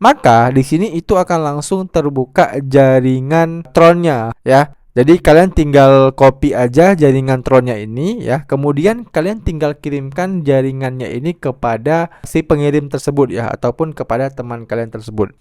maka di sini itu akan langsung terbuka jaringan Tronnya ya. Jadi kalian tinggal copy aja jaringan Tronnya ini ya. Kemudian kalian tinggal kirimkan jaringannya ini kepada si pengirim tersebut ya, ataupun kepada teman kalian tersebut.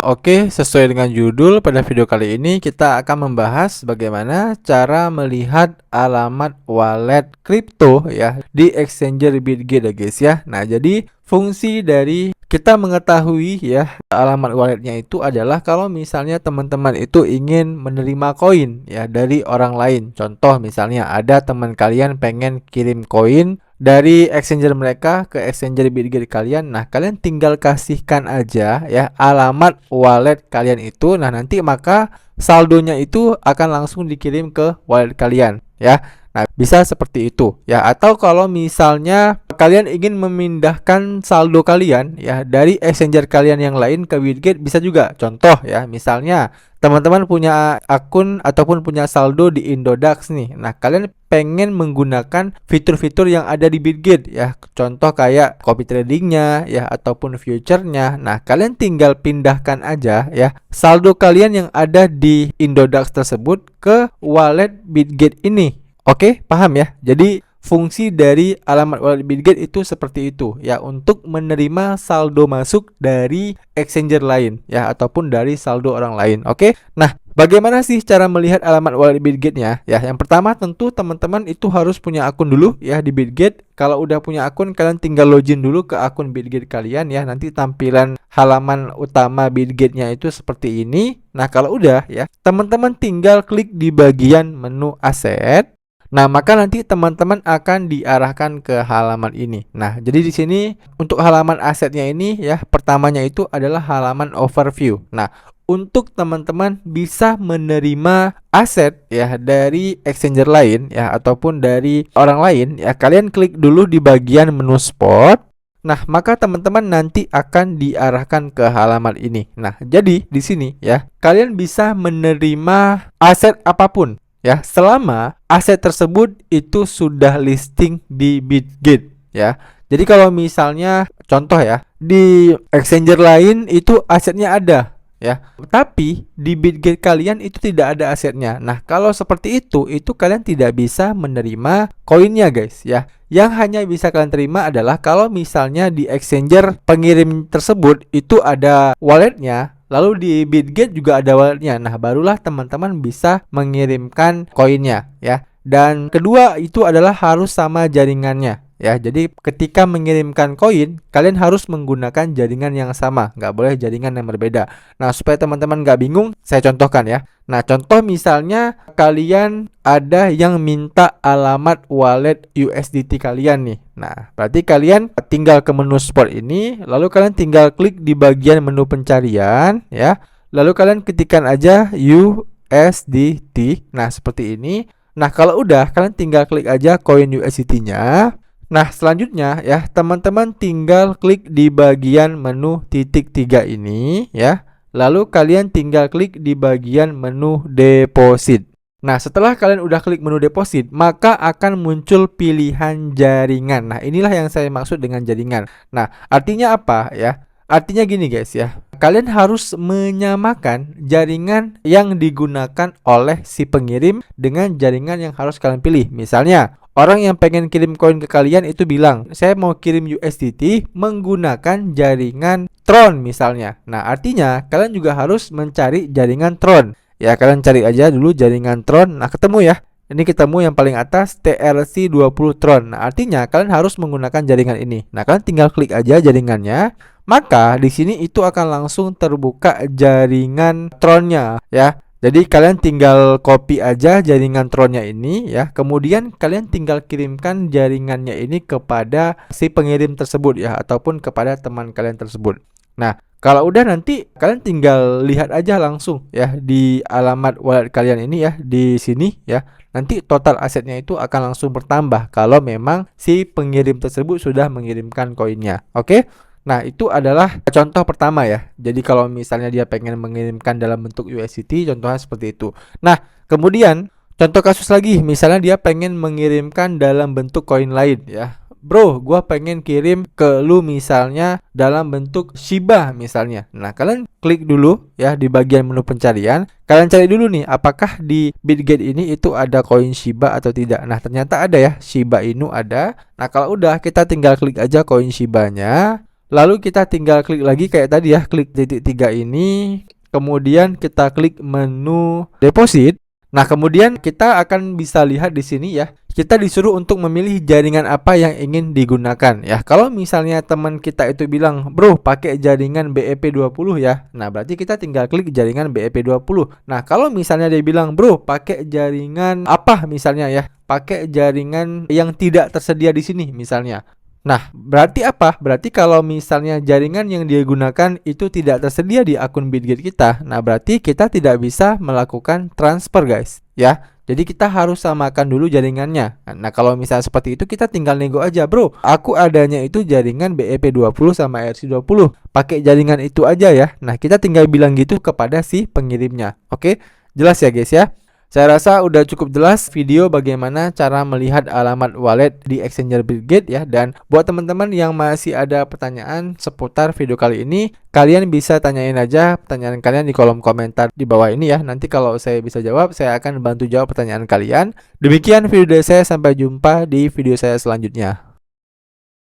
Oke, sesuai dengan judul, pada video kali ini kita akan membahas bagaimana cara melihat alamat wallet kripto ya di exchanger Bitget ya guys ya. Nah, jadi fungsi dari kita mengetahui ya alamat walletnya itu adalah kalau misalnya teman-teman itu ingin menerima koin ya dari orang lain. Contoh misalnya ada teman kalian pengen kirim koin dari exchanger mereka ke exchanger Bitget kalian. Nah, kalian tinggal kasihkan aja ya alamat wallet kalian itu. Nah, nanti maka saldonya itu akan langsung dikirim ke wallet kalian ya. Nah, bisa seperti itu ya. Atau kalau misalnya kalian ingin memindahkan saldo kalian ya dari exchanger kalian yang lain ke Bitget, bisa juga. Contoh ya, misalnya teman-teman punya akun ataupun punya saldo di Indodax nih. Nah, kalian pengen menggunakan fitur-fitur yang ada di Bitget ya. Contoh kayak copy tradingnya ya, ataupun future-nya. Nah, kalian tinggal pindahkan aja ya saldo kalian yang ada di Indodax tersebut ke wallet Bitget ini. Oke, paham ya? Jadi fungsi dari alamat wallet Bitget itu seperti itu ya, untuk menerima saldo masuk dari exchanger lain ya, ataupun dari saldo orang lain. Oke. Nah, bagaimana sih cara melihat alamat wallet Bitgetnya? Ya, yang pertama tentu teman-teman itu harus punya akun dulu ya di Bitget. Kalau udah punya akun, kalian tinggal login dulu ke akun Bitget kalian ya. Nanti tampilan halaman utama Bitgetnya itu seperti ini. Nah, kalau udah ya, teman-teman tinggal klik di bagian menu aset. Nah, maka nanti teman-teman akan diarahkan ke halaman ini. Nah, jadi di sini untuk halaman asetnya ini ya, pertamanya itu adalah halaman overview. Nah, untuk teman-teman bisa menerima aset ya dari exchanger lain ya, ataupun dari orang lain ya, kalian klik dulu di bagian menu spot. Nah, maka teman-teman nanti akan diarahkan ke halaman ini. Nah, jadi di sini ya, kalian bisa menerima aset apapun ya, selama aset tersebut itu sudah listing di Bitget ya. Jadi kalau misalnya contoh ya, di exchanger lain itu asetnya ada ya, tapi di Bitget kalian itu tidak ada asetnya. Nah, kalau seperti itu kalian tidak bisa menerima koinnya guys ya. Yang hanya bisa kalian terima adalah kalau misalnya di exchanger pengirim tersebut itu ada walletnya, lalu di Bitget juga ada walletnya. Nah, barulah teman-teman bisa mengirimkan koinnya ya. Dan kedua itu adalah harus sama jaringannya ya. Jadi ketika mengirimkan koin, kalian harus menggunakan jaringan yang sama, nggak boleh jaringan yang berbeda. Nah, supaya teman-teman nggak bingung, saya contohkan ya. Nah, contoh misalnya kalian ada yang minta alamat wallet USDT kalian nih. Nah, berarti kalian tinggal ke menu spot ini, lalu kalian tinggal klik di bagian menu pencarian ya. Lalu kalian ketikkan aja USDT. Nah, seperti ini. Nah, kalau udah, kalian tinggal klik aja koin USDT-nya. Nah, selanjutnya ya, teman-teman tinggal klik di bagian menu titik 3 ini ya. Lalu kalian tinggal klik di bagian menu deposit. Nah, setelah kalian udah klik menu deposit, maka akan muncul pilihan jaringan. Nah, inilah yang saya maksud dengan jaringan. Nah, artinya apa ya? Artinya gini guys ya, kalian harus menyamakan jaringan yang digunakan oleh si pengirim dengan jaringan yang harus kalian pilih. Misalnya, orang yang pengen kirim koin ke kalian itu bilang, saya mau kirim USDT menggunakan jaringan Tron misalnya. Nah, artinya kalian juga harus mencari jaringan Tron. Ya, kalian cari aja dulu jaringan Tron. Nah, ketemu ya. Ini ketemu yang paling atas, TRC20 Tron. Nah, artinya kalian harus menggunakan jaringan ini. Nah, kalian tinggal klik aja jaringannya. Maka di sini itu akan langsung terbuka jaringan Tronnya ya. Jadi kalian tinggal copy aja jaringan Tronnya ini ya. Kemudian kalian tinggal kirimkan jaringannya ini kepada si pengirim tersebut ya, ataupun kepada teman kalian tersebut. Nah, kalau udah nanti kalian tinggal lihat aja langsung ya di alamat wallet kalian ini ya, di sini ya. Nanti total asetnya itu akan langsung bertambah kalau memang si pengirim tersebut sudah mengirimkan koinnya. Oke? Nah, itu adalah contoh pertama ya. Jadi kalau misalnya dia pengen mengirimkan dalam bentuk USDT, contohnya seperti itu. Nah, kemudian contoh kasus lagi, misalnya dia pengen mengirimkan dalam bentuk koin lain ya. bro, gua pengen kirim ke lu misalnya dalam bentuk Shiba misalnya. Nah, kalian klik dulu ya di bagian menu pencarian. Kalian cari dulu nih, apakah di Bitget ini itu ada koin Shiba atau tidak. Nah, ternyata ada ya, Shiba Inu ada. Nah, kalau udah, kita tinggal klik aja koin Shibanya. Lalu kita tinggal klik lagi kayak tadi ya, klik titik 3 ini. Kemudian kita klik menu deposit. Nah, kemudian kita akan bisa lihat di sini ya. Kita disuruh untuk memilih jaringan apa yang ingin digunakan ya. Kalau misalnya teman kita itu bilang, "Bro, pakai jaringan BEP20 ya." Nah, berarti kita tinggal klik jaringan BEP20. Nah, kalau misalnya dia bilang, "Bro, pakai jaringan apa?" misalnya ya. Pakai jaringan yang tidak tersedia di sini misalnya. Nah, berarti apa? Berarti kalau misalnya jaringan yang dia gunakan itu tidak tersedia di akun Bitget kita, nah berarti kita tidak bisa melakukan transfer, guys, ya. Jadi kita harus samakan dulu jaringannya. Nah, kalau misalnya seperti itu kita tinggal nego aja, "Bro, aku adanya itu jaringan BEP20 sama ERC20. Pakai jaringan itu aja ya." Nah, kita tinggal bilang gitu kepada si pengirimnya. Oke? Jelas ya, guys ya? Saya rasa udah cukup jelas video bagaimana cara melihat alamat wallet di Exchanger Bitget ya. Dan buat teman-teman yang masih ada pertanyaan seputar video kali ini, kalian bisa tanyain aja pertanyaan kalian di kolom komentar di bawah ini ya. Nanti kalau saya bisa jawab, saya akan bantu jawab pertanyaan kalian. Demikian video dari saya, sampai jumpa di video saya selanjutnya.